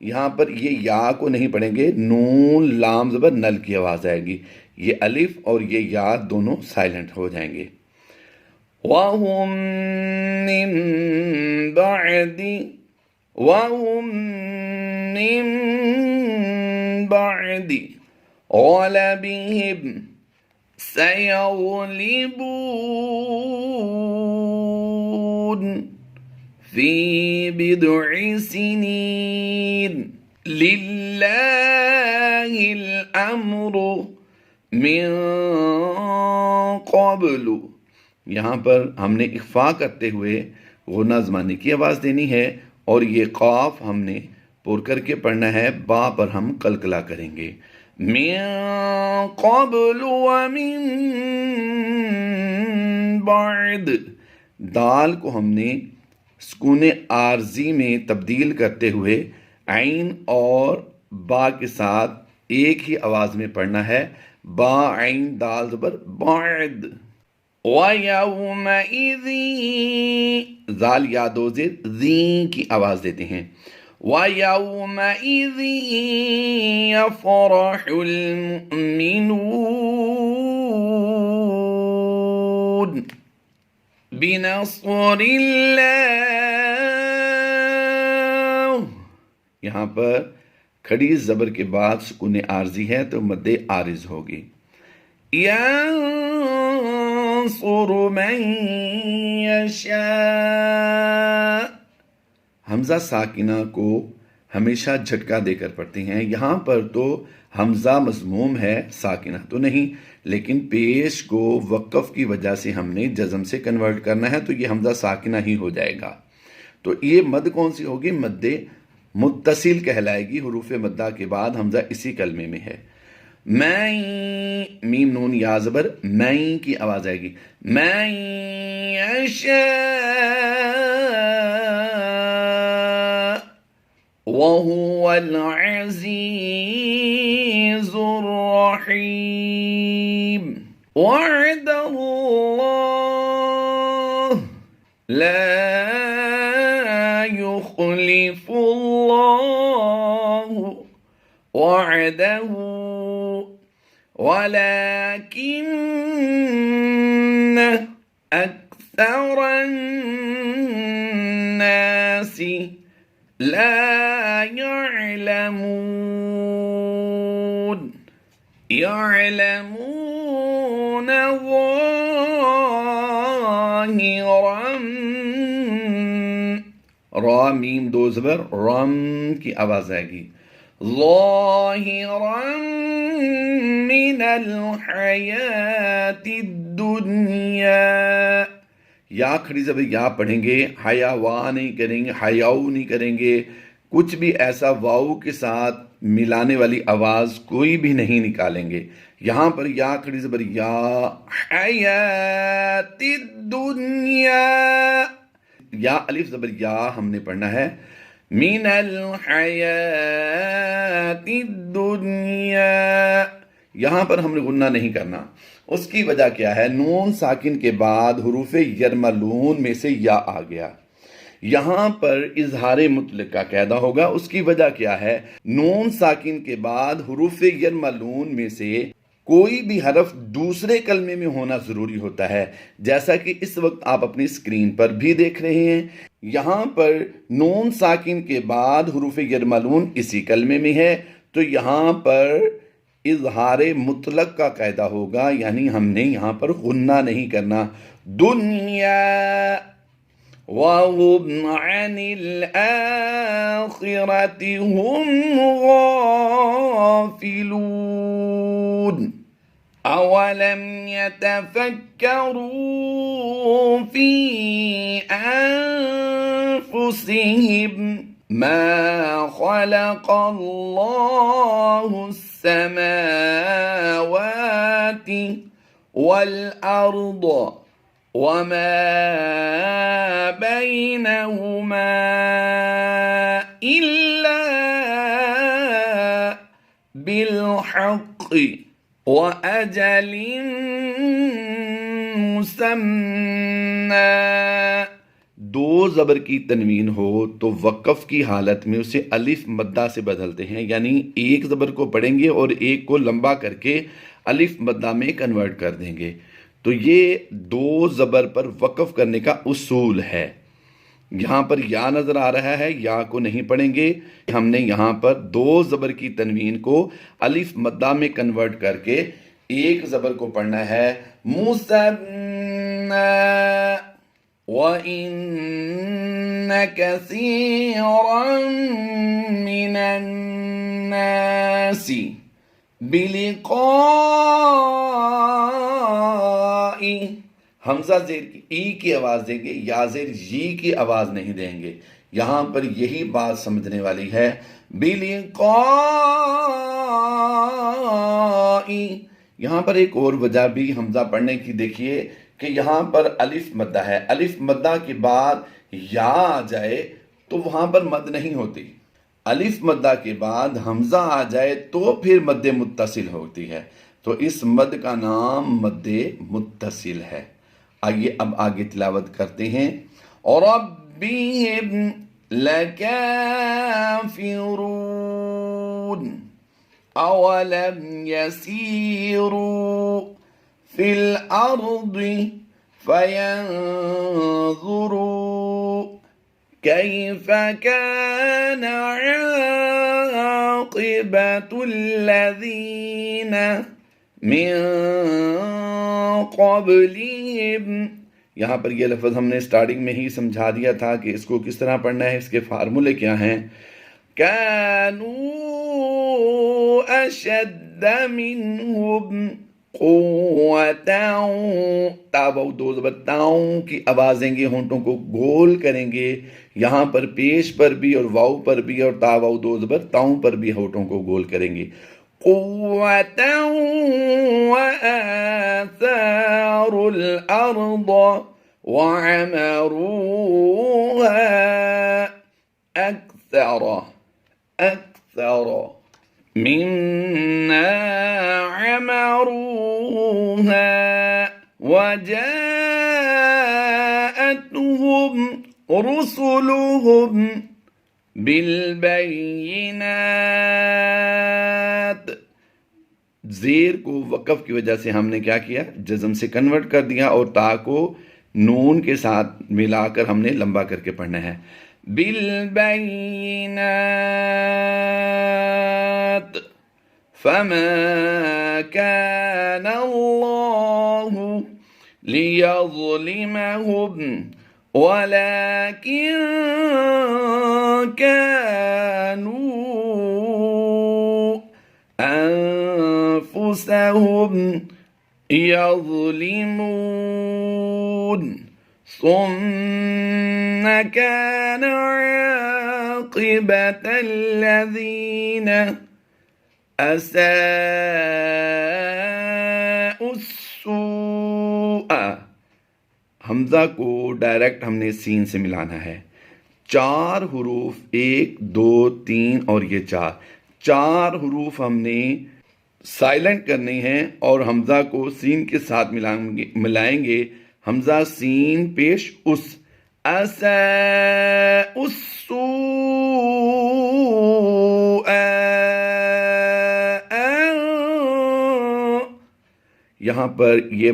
یہاں پر یہ یا کو نہیں پڑھیں گے، نون لام زبر نل کی آواز آئے گی، یہ الف اور یہ یا دونوں سائلنٹ ہو جائیں گے۔ وَهُم مِّن بَعْدِ غَلَبِهِمْ سَيَغْلِبُونَ فِي بِضْعِ سِنِينَ لِلَّهِ الْأَمْرُ مِن قَبْلُ۔ یہاں پر ہم نے اخفا کرتے ہوئے غنہ زمانے کی آواز دینی ہے، اور یہ قاف ہم نے پر کر کے پڑھنا ہے، با پر ہم قلقلہ کریں گے۔ من قبل ومن بعد، دال کو ہم نے سکون عارضی میں تبدیل کرتے ہوئے عین اور با کے ساتھ ایک ہی آواز میں پڑھنا ہے، با عین دال زبر بعد۔ وَيَوْمَئِذٍ، زال یا دو زیر ذین کی آواز دیتے ہیں، وَيَوْمَئِذٍ يَفْرَحُ الْمُؤْمِنُونَ بِنَصْرِ اللَّهِ۔ یہاں پر کھڑی زبر کے بعد سکون عارضی ہے تو مد عارض ہوگی۔ يَنصُرُ مَن يَشَاءُ، حمزہ ساکنہ کو ہمیشہ جھٹکا دے کر پڑھتے ہیں، یہاں پر تو حمزہ مضموم ہے، ساکنہ تو نہیں، لیکن پیش کو وقف کی وجہ سے ہم نے جزم سے کنورٹ کرنا ہے، تو یہ حمزہ ساکنہ ہی ہو جائے گا۔ تو یہ مد کون سی ہوگی؟ مد متصل کہلائے گی، حروف مدہ کے بعد حمزہ اسی کلمے میں ہے۔ میں، میم نون یا زبر میں کی آواز آئے گی، میں یشاء وَهُوَ الْعَزِيزُ الرَّحِيمُ۔ وَعْدَ اللَّهِ لَا يُخْلِفُ اللَّهُ وَعْدَهُ وَلَكِنَّ أَكْثَرَ النَّاسِ لَا يَعْلَمُونَ۔ يَعْلَمُونَ ظَاهِرًا، را میم دو زبر رم کی آواز آئے گی، ظاہرا من الحیات الدنیا، یا کھڑی زبر یا پڑھیں گے، حیا وا نہیں کریں گے، حیاؤ نہیں کریں گے، کچھ بھی ایسا واؤ کے ساتھ ملانے والی آواز کوئی بھی نہیں نکالیں گے۔ یہاں پر یا کھڑی زبر یا، حیات الدنیا، یا الف زبر یا ہم نے پڑھنا ہے، من الحیات الدنیا، یہاں پر ہم نے غنہ نہیں کرنا۔ اس کی وجہ کیا ہے؟ نون ساکن کے بعد حروف یرملون میں سے یا آ گیا، یہاں پر اظہار مطلق کا قاعدہ ہوگا۔ اس کی وجہ کیا ہے؟ نون ساکن کے بعد حروف یرملون میں سے کوئی بھی حرف دوسرے کلمے میں ہونا ضروری ہوتا ہے، جیسا کہ اس وقت آپ اپنی اسکرین پر بھی دیکھ رہے ہیں۔ یہاں پر نون ساکن کے بعد حروف یرملون اسی کلمے میں ہے، تو یہاں پر اظہار مطلق کا قاعدہ ہوگا، یعنی ہم نے یہاں پر غنہ نہیں کرنا۔ دنیا وَهُمْ عَنِ الْآخِرَةِ هُمْ غَافِلُونَ۔ أَوَلَمْ يَتَفَكَّرُوا فِي أَنفُسِهِمْ مَا خَلَقَ اللَّهُ السَّمَاوَاتِ وَالْأَرْضَ وَمَا بَيْنَهُمَا إِلَّا بِالْحَقِّ وَأَجَلٍ مُّسَمًّى، دو زبر کی تنوین ہو تو وقف کی حالت میں اسے الف مدہ سے بدلتے ہیں، یعنی ایک زبر کو پڑھیں گے اور ایک کو لمبا کر کے الف مدہ میں کنورٹ کر دیں گے۔ تو یہ دو زبر پر وقف کرنے کا اصول ہے۔ یہاں پر یا نظر آ رہا ہے، یا کو نہیں پڑھیں گے، ہم نے یہاں پر دو زبر کی تنوین کو الف مدہ میں کنورٹ کر کے ایک زبر کو پڑھنا ہے۔ مُثَنَّى وَإِنَّ كَثِيرًا مِّنَ النَّاسِ بِلِقَاءِ، حمزہ زیر کی ای کی آواز دیں گے، یا زیر جی کی آواز نہیں دیں گے۔ یہاں پر یہی بات سمجھنے والی ہے۔ بِلِقَاءِ، یہاں پر ایک اور وجہ بھی حمزہ پڑھنے کی دیکھیے کہ یہاں پر الف مدہ ہے، الف مدہ کے بعد یا آ جائے تو وہاں پر مد نہیں ہوتی، الف مدہ کے بعد حمزہ آ جائے تو پھر مد متصل ہوتی ہے، تو اس مد کا نام مد متصل ہے۔ آئیے اب آگے تلاوت کرتے ہیں۔ رَبِّهِمْ لَكَافِرُونَ أَوَلَمْ يَسِيرُوا فِي الْأَرْضِ فَيَنظُرُوا كَيْفَ كَانَ عَاقِبَةُ الَّذِينَ مِن قَبْلِهِمْ۔ یہاں پر یہ لفظ ہم نے سٹارٹنگ میں ہی سمجھا دیا تھا کہ اس کو کس طرح پڑھنا ہے، اس کے فارمولے کیا ہیں۔ كَانُوا أَشَدَّ مِنْهُمْ قُوَّةً، تاؤ دو زبر تاؤں کی آواز دیں گے، ہونٹوں کو گول کریں گے، یہاں پر پیش پر بھی اور واؤ پر بھی اور تاؤ دو زبر تاؤں پر بھی ہونٹوں کو گول کریں گے۔ قُوَّةً وَآثَارُوا الْأَرْضَ وَعَمَرُوهَا أَكْثَرَ مِمَّا عَمَرُوهَا وَجَاءَتْهُمْ رُسُلُهُمْ بِالْبَيِّنَاتِ، زیر کو وقف کی وجہ سے ہم نے کیا کیا، جزم سے کنورٹ کر دیا اور تا کو نون کے ساتھ ملا کر ہم نے لمبا کر کے پڑھنا ہے۔ بِالْبَيِّنَاتِ فَمَا كَانَ اللَّهُ لِيَظْلِمَهُمْ وَلَكِنْ كَانُوا أَنفُسَهُمْ يَظْلِمُونَ ثُمَّ كَانَ عَاقِبَةَ الَّذِينَ أَسَاءُوا السُّوءَ، حمزہ کو ڈائریکٹ ہم نے سین سے ملانا ہے۔ چار حروف، 1 2 3 اور یہ چار حروف ہم نے سائلنٹ کرنے ہیں اور حمزہ کو سین کے ساتھ ملائیں گے۔ حمزہ سین پیش اس، أَسَاءُ السُّوءَ، یہاں پر یہ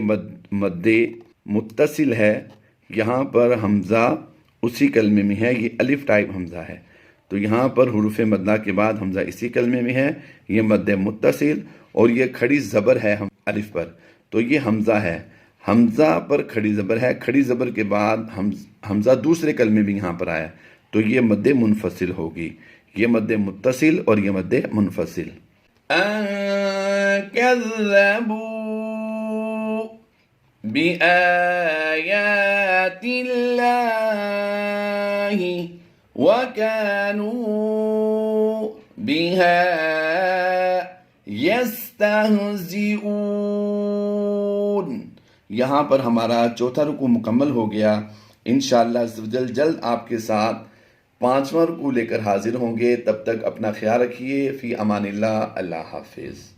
مد متصل ہے، یہاں پر حمزہ اسی کلمے میں ہے، یہ الف ٹائپ حمزہ ہے، تو یہاں پر حروف مدہ کے بعد حمزہ اسی کلمے میں ہے، یہ مد متصل اور یہ کھڑی زبر ہے الف پر، تو یہ حمزہ ہے، حمزہ پر کھڑی زبر ہے، کھڑی زبر کے بعد حمزہ دوسرے کلمے بھی یہاں پر آیا، تو یہ مد منفصل ہوگی، یہ مد متصل اور یہ مد منفصل۔ كَذَّبُوا بِآيَاتِ اللَّهِ وَكَانُوا بِهَا يَسْتَهْزِئُونَ۔ یہاں پر ہمارا چوتھا رکوع مکمل ہو گیا۔ انشاءاللہ جلد آپ کے ساتھ 5واں رکوع لے کر حاضر ہوں گے، تب تک اپنا خیال رکھیے۔ فی امان اللہ، اللہ حافظ۔